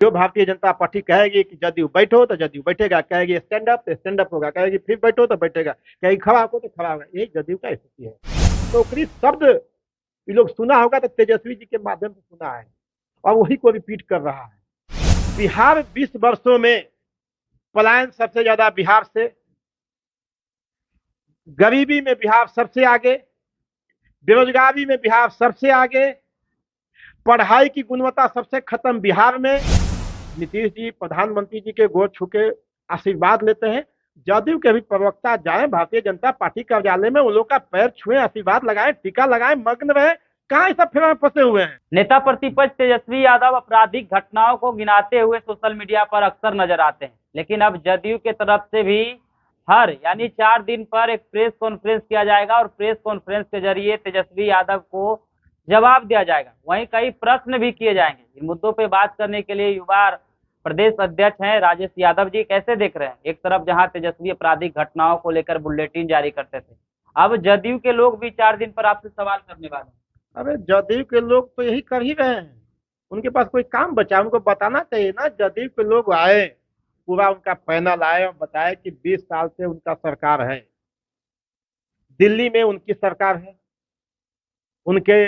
जो भारतीय जनता पार्टी कहेगी कि जदयू बैठो तो जदयू बैठेगा, कहेगी स्टैंड अप तो स्टैंड अप होगा, कहेगी फिर बैठो तो बैठेगा, कहेगी खड़ा हो तो खड़ा होगा। यही जदयू का स्थिति है। नौकरी शब्द ये लोग सुना होगा तो तेजस्वी जी के माध्यम से सुना है और वही को रिपीट कर रहा है। बिहार 20 वर्षों में पलायन सबसे ज्यादा बिहार से, गरीबी में बिहार सबसे आगे, बेरोजगारी में बिहार सबसे आगे, पढ़ाई की गुणवत्ता सबसे खत्म बिहार में। नीतीश जी प्रधानमंत्री जी के गोद छू के आशीर्वाद लेते हैं। जदयू के भी प्रवक्ता जाए भारतीय जनता पार्टी कार्यालय में, उन लोग का पैर छुए, आशीर्वाद लगाए, टीका लगाए, मग्न रहे। कहाँ ये सब फिर फंसे हुए हैं। नेता प्रतिपक्ष तेजस्वी यादव आपराधिक घटनाओं को गिनाते हुए सोशल मीडिया पर अक्सर नजर आते हैं, लेकिन अब जदयू के तरफ से भी हर यानी 4 दिन पर एक प्रेस कॉन्फ्रेंस किया जाएगा और प्रेस कॉन्फ्रेंस के जरिए तेजस्वी यादव को जवाब दिया जाएगा। वहीं कई प्रश्न भी किए जाएंगे। इन मुद्दों पर बात करने के लिए युवा प्रदेश अध्यक्ष हैं राजेश यादव जी, कैसे देख रहे हैं? एक तरफ जहां तेजस्वी आपराधिक घटनाओं को लेकर बुलेटिन जारी करते थे, अब जदयू के लोग भी 4 दिन पर आपसे सवाल करने वाले हैं। अरे जदयू के लोग तो यही कर ही रहे हैं। उनके पास कोई काम बचा, उनको बताना चाहिए ना। जदयू के लोग आए, पूरा उनका पैनल आए और बताए कि 20 साल से उनका सरकार है, दिल्ली में उनकी सरकार है, उनके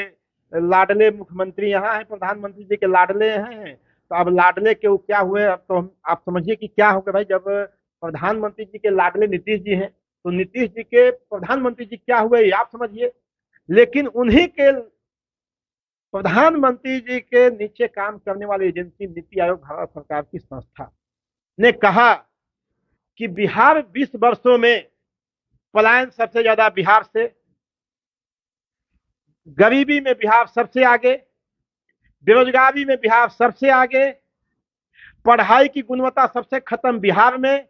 लाडले मुख्यमंत्री यहाँ है, प्रधानमंत्री जी के लाडले हैं। तो अब लाडले के वो क्या हुए, अब तो आप समझिए कि क्या होगा भाई। जब प्रधानमंत्री जी के लाडले नीतीश जी हैं, तो नीतीश जी के प्रधानमंत्री जी क्या हुए ये आप समझिए। लेकिन उन्हीं के प्रधानमंत्री जी के नीचे काम करने वाली एजेंसी नीति आयोग भारत सरकार की संस्था ने कहा कि बिहार 20 वर्षों में पलायन सबसे ज्यादा बिहार से, गरीबी में बिहार सबसे आगे, बेरोजगारी में बिहार सबसे आगे, पढ़ाई की गुणवत्ता सबसे खत्म बिहार में।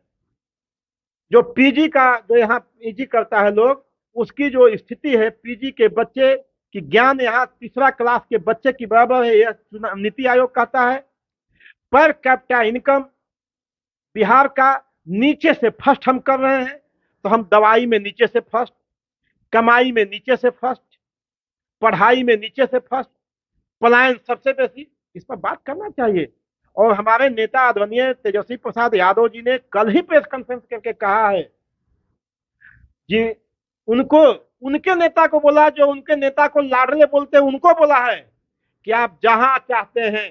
जो पीजी का, जो यहाँ पीजी करता है लोग, उसकी जो स्थिति है, पीजी के बच्चे की ज्ञान यहाँ तीसरा क्लास के बच्चे की बराबर है, यह नीति आयोग कहता है। पर कैपिटा इनकम बिहार का नीचे से फर्स्ट हम कर रहे हैं। तो हम दवाई में नीचे से फर्स्ट, कमाई में नीचे से फर्स्ट, पढ़ाई में नीचे से फर्स्ट, पलायन सबसे बेसी। इस पर बात करना चाहिए। और हमारे नेता आदरणीय तेजस्वी प्रसाद यादव जी ने कल ही प्रेस कॉन्फ्रेंस करके कहा है जी, उनको, उनके नेता को बोला, जो उनके नेता को लाडले बोलते हैं, उनको बोला है कि आप जहां चाहते हैं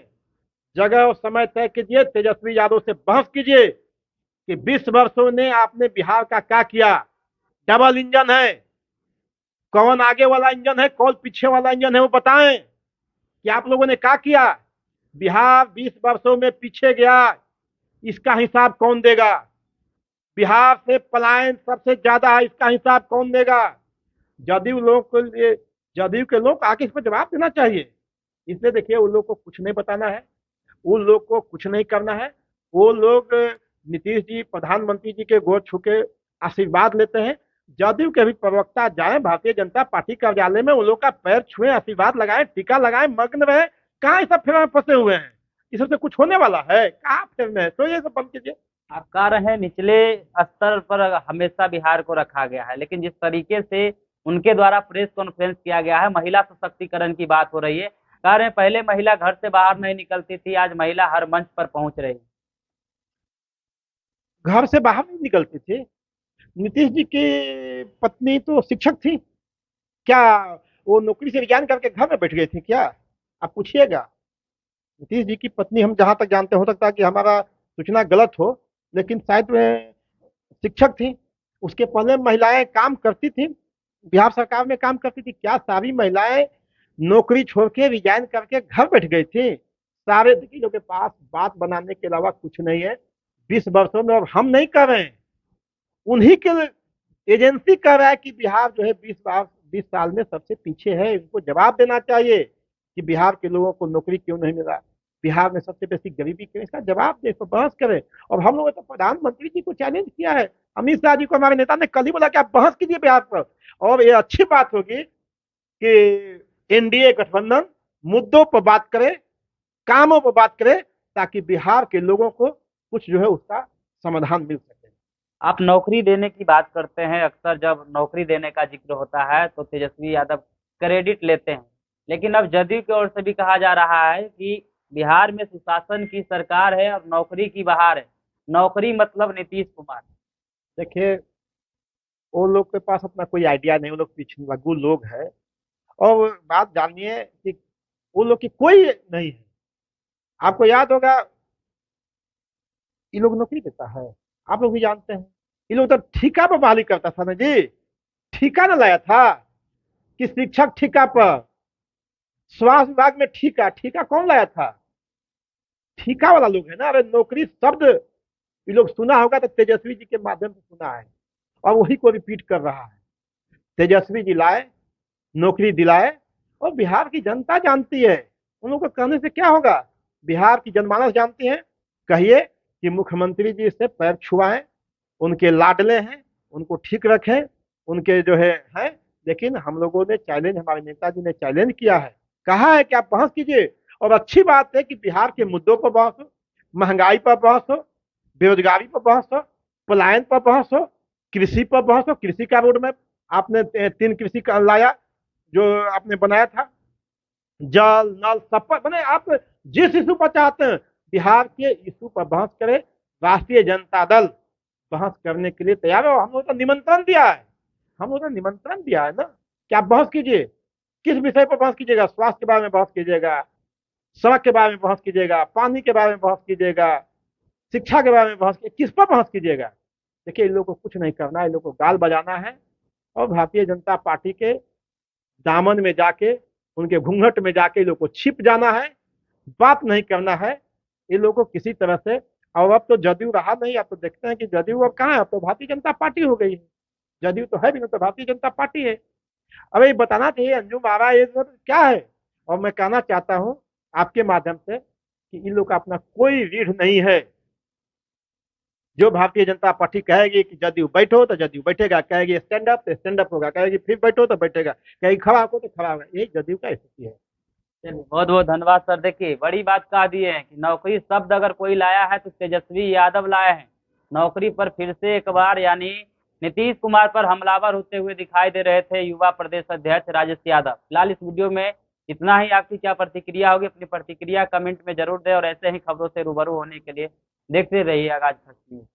जगह और समय तय कीजिए, तेजस्वी यादव से बहस कीजिए कि 20 वर्षों ने आपने बिहार का क्या किया। डबल इंजन है, कौन आगे वाला इंजन है, कौन पीछे वाला इंजन है, वो बताएं कि आप लोगों ने क्या किया। बिहार 20 वर्षों में पीछे गया, इसका हिसाब कौन देगा। बिहार से पलायन सबसे ज्यादा है, इसका हिसाब कौन देगा। जदयू लोग के लिए, जदयू के लोग आके इस पर जवाब देना चाहिए। इसलिए देखिए, उन लोग को कुछ नहीं बताना है, उन लोग को कुछ नहीं करना है। वो लोग नीतीश जी प्रधानमंत्री जी के गोद छू के आशीर्वाद लेते हैं। जदयू के भी प्रवक्ता जाए भारतीय जनता पार्टी कार्यालय में, उन लोग का पैर छुए, आशीर्वाद लगाए, टीका लगाए, मग्न रहे। कहाँ ये सब फिर फंसे हुए हैं। इस सबसे कुछ होने वाला है कहाँ फिर में, तो ये सब बंद कीजिए। आप कह रहे हैं निचले स्तर पर हमेशा बिहार को रखा गया है, लेकिन जिस तरीके से उनके द्वारा प्रेस कॉन्फ्रेंस किया गया है, महिला सशक्तिकरण की बात हो रही है। कह रहे हैं पहले महिला घर से बाहर नहीं निकलती थी, आज महिला हर मंच पर पहुंच रही है। घर से बाहर नहीं निकलती थी। नीतीश जी की पत्नी तो शिक्षक थी क्या? वो नौकरी से रिजाइन करके घर में बैठ गई थी क्या? आप पूछिएगा। नीतीश जी की पत्नी, हम जहां तक जानते, हो सकता है कि हमारा सूचना गलत हो, लेकिन शायद वे शिक्षक थी। उसके पहले महिलाएं काम करती थी, बिहार सरकार में काम करती थी क्या? सारी महिलाएं नौकरी छोड़ के रिजाइन करके घर बैठ गई थी। सारे वकीलों के पास बात बनाने के अलावा कुछ नहीं है 20 वर्षों में। और हम नहीं कर रहे हैं, उन्हीं के एजेंसी कह रहा है कि बिहार जो है 20 साल में सबसे पीछे है। इनको जवाब देना चाहिए कि बिहार के लोगों को नौकरी क्यों नहीं मिल रहा, बिहार में सबसे बेसी गरीबी क्यों, इसका जवाब दे, इस पर बहस करें। और हम लोगों ने तो प्रधानमंत्री जी को चैलेंज किया है। अमित शाह जी को हमारे नेता ने कल ही बोला कि आप बहस कीजिए बिहार पर। और ये अच्छी बात होगी कि एनडीए गठबंधन मुद्दों पर बात करे, कामों पर बात करे, ताकि बिहार के लोगों को कुछ जो है उसका समाधान मिल सके। आप नौकरी देने की बात करते हैं, अक्सर जब नौकरी देने का जिक्र होता है तो तेजस्वी यादव क्रेडिट लेते हैं, लेकिन अब जदयू की ओर से भी कहा जा रहा है कि बिहार में सुशासन की सरकार है और नौकरी की बहार है। नौकरी मतलब नीतीश कुमार। देखिए, वो लोग के पास अपना कोई आइडिया नहीं, वो लोग पीछे लगू लोग है। और बात जानिए कि वो लोग की कोई नहीं है। आपको याद होगा, ये लोग नौकरी देता है, आप लोग भी जानते हैं। ये लोग तो ठेका पर बहाली करता था ना जी। ठेका ना लाया था कि शिक्षक ठेका पर, स्वास्थ्य विभाग में ठेका, ठेका कौन लाया था? ठेका वाला लोग है ना। अरे नौकरी शब्द ये लोग सुना होगा तो तेजस्वी जी के माध्यम से सुना है, और वही को रिपीट कर रहा है। तेजस्वी जी लाए, नौकरी दिलाए, और बिहार की जनता जानती है। उन लोगों को कहने से क्या होगा? बिहार की जनमानस जानती है। कहिए कि मुख्यमंत्री जी से पैर छुआएं, उनके लाडले हैं, उनको ठीक रखें, उनके जो है। लेकिन हम लोगों ने चैलेंज, हमारे नेताजी ने चैलेंज किया है, कहा है कि आप बहस कीजिए। और अच्छी बात है कि बिहार के मुद्दों पर बहस हो, महंगाई पर बहस हो, बेरोजगारी पर बहस हो, पलायन पर बहस हो, कृषि पर बहस हो। कृषि का रोड मैप आपने 3 कृषि का लाया, जो आपने बनाया था। जल नल सब पर बने। आप जिस इशू पर चाहते हैं, बिहार के इशू पर बहस करें। राष्ट्रीय जनता दल बहस करने के लिए तैयार है। हम लोग तो निमंत्रण दिया है, हम लोग ने निमंत्रण दिया है ना कि आप बहस कीजिए। किस विषय पर बहस कीजिएगा? स्वास्थ्य के बारे में बहस कीजिएगा, सड़क के बारे में बहस कीजिएगा, पानी के बारे में बहस कीजिएगा, शिक्षा के बारे में बहस कीजिएगा, किस पर बहस कीजिएगा? देखिए, इन लोगों को कुछ नहीं करना है, इन लोगों को गाल बजाना है। और भारतीय जनता पार्टी के दामन में जाके, उनके घूंघट में जाके इन लोगों को छिप जाना है, बात नहीं करना है इन लोगों को किसी तरह से। और अब तो जदयू रहा नहीं, अब तो देखते हैं कि जदयू अब कहाँ है, अब तो भारतीय जनता पार्टी हो गई है। जदयू तो है भी नहीं, तो भारतीय जनता पार्टी है। अब ये बताना चाहिए अंजुम आरा ये सब क्या है। और मैं कहना चाहता हूँ आपके माध्यम से कि इन लोग का अपना कोई रीढ़ नहीं है। जो भारतीय जनता पार्टी कहेगी कि जदयू बैठो तो जदयू बैठेगा, कहेगी स्टैंड अप तो स्टैंड अप होगा, कहेगी फिर बैठो तो बैठेगा, कहेगी खड़ा हो तो खड़ा होगा। यही जदयू का स्थिति है। चलिए, बहुत बहुत धन्यवाद सर। देखिए, बड़ी बात कह दिए हैं कि नौकरी शब्द अगर कोई लाया है तो तेजस्वी यादव लाए हैं। नौकरी पर फिर से एक बार यानी नीतीश कुमार पर हमलावर होते हुए दिखाई दे रहे थे युवा प्रदेश अध्यक्ष राजेश यादव। फिलहाल इस वीडियो में इतना ही। आपकी क्या प्रतिक्रिया होगी? अपनी प्रतिक्रिया कमेंट में जरूर दें, और ऐसे ही खबरों से रूबरू होने के लिए देखते रहिए आगाज तक न्यूज।